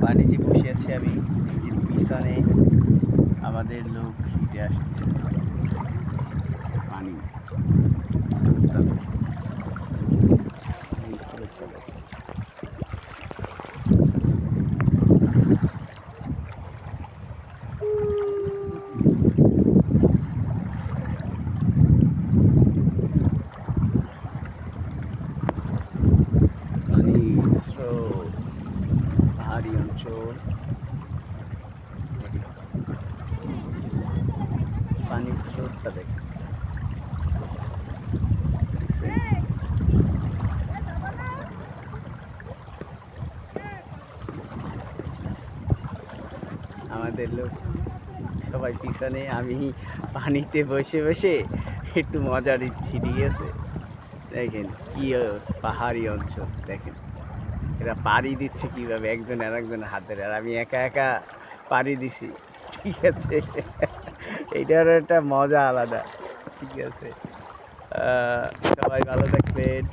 পানিতে বসে আছি আমি, এই যে পিছনে আমাদের লোক হেঁটে আসছে। পানি স্রোতটা দেখে, এই স্রোতটা দেখে। পানির স্রোত, পাহাড়ি অঞ্চল, পানির স্রোতটা দেখে। আমাদের লোক সবাই পিছনে, আমি পানিতে বসে বসে একটু মজা দিচ্ছি, ঠিক আছে। দেখেন কি পাহাড়ি অঞ্চল, দেখেন এরা পাড়ি দিচ্ছে কিভাবে, একজন আর একজন হাত ধরে, আর আমি একা একা পাড়ি দিছি, ঠিক আছে। এইটার একটা মজা আলাদা, ঠিক আছে। সবাই ভালো থাকবেন।